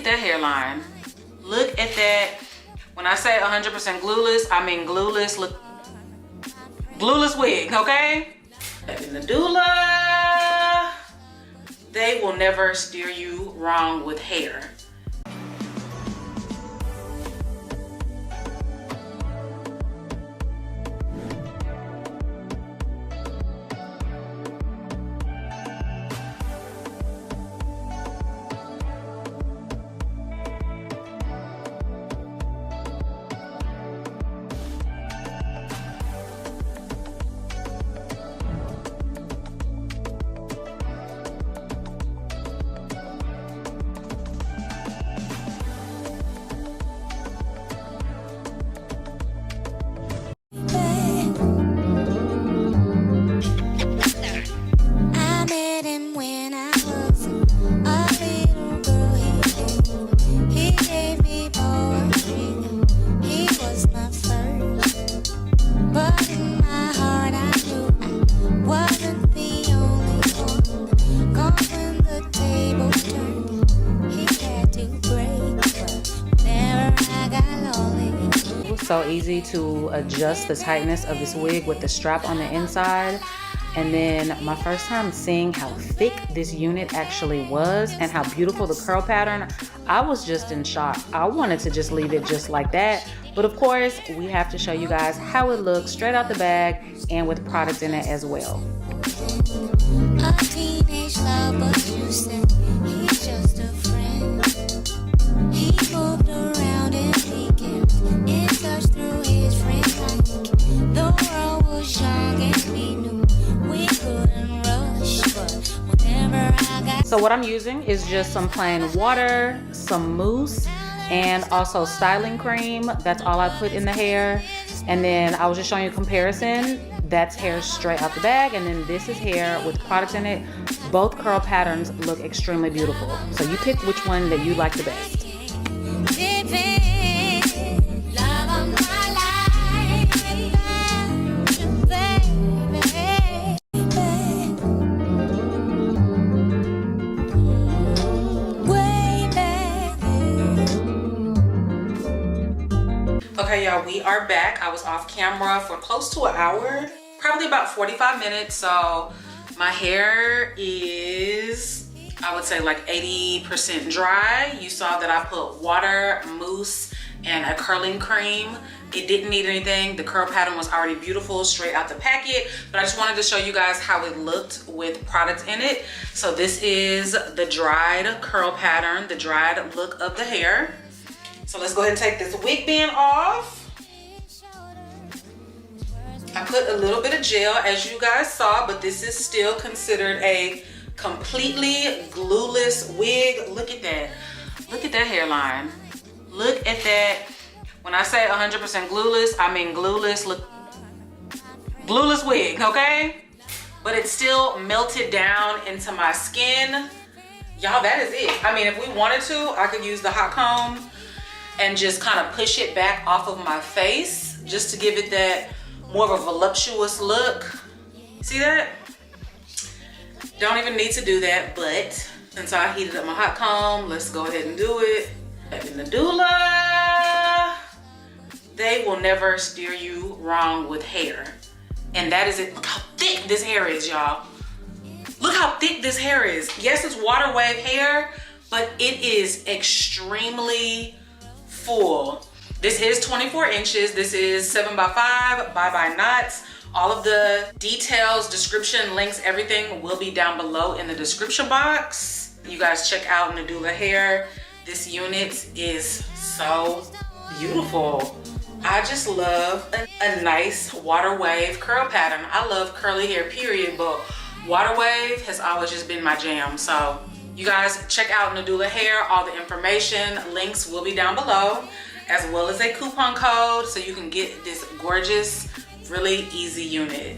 at that hairline. Look at that. When I say 100% glueless, I mean glueless. Look, glueless wig, okay? Nadula, they will never steer you wrong with hair. So easy to adjust the tightness of this wig with the strap on the inside. And then my first time seeing how thick this unit actually was and how beautiful the curl pattern, I was just in shock. I wanted to just leave it just like that, but of course we have to show you guys how it looks straight out the bag and with products in it as well. A teenage love, but you said he's just a friend. He moved around and he kept in touch through his friends. Like the world was young and we knew we couldn't rush, but whenever I got... So what I'm using is just some plain water, some mousse, and also styling cream. That's all I put in the hair. And then I was just showing you a comparison. That's hair straight out the bag, and then this is hair with products in it. Both curl patterns look extremely beautiful. So you pick which one that you like the best. Okay, y'all, we are back. I was off camera for close to an hour, probably about 45 minutes. So my hair is, I would say, like 80% dry. You saw that I put water, mousse, and a curling cream. It didn't need anything. The curl pattern was already beautiful straight out the packet, but I just wanted to show you guys how it looked with products in it. So this is the dried curl pattern, the dried look of the hair. So let's go ahead and take this wig band off. I put a little bit of gel, as you guys saw, but this is still considered a completely glueless wig. Look at that. Look at that hairline. Look at that. When I say 100% glueless, I mean glueless. Look, glueless wig, okay? But it's still melted down into my skin. Y'all, that is it. I mean, if we wanted to, I could use the hot comb and just kind of push it back off of my face just to give it that more of a voluptuous look. See that? Don't even need to do that, but since I heated up my hot comb, let's go ahead and do it. Nadula, they will never steer you wrong with hair. And that is it. Look how thick this hair is, y'all. Look how thick this hair is. Yes, it's water wave hair, but it is extremely full. This is 24 inches. This is 7x5 by knots. All of the details, description, links, everything will be down below in the description box. You guys check out Nadula Hair. This unit is so beautiful. I just love a nice water wave curl pattern. I love curly hair, period, but water wave has always just been my jam. So you guys check out Nadula Hair. All the information, links will be down below, as well as a coupon code so you can get this gorgeous, really easy unit.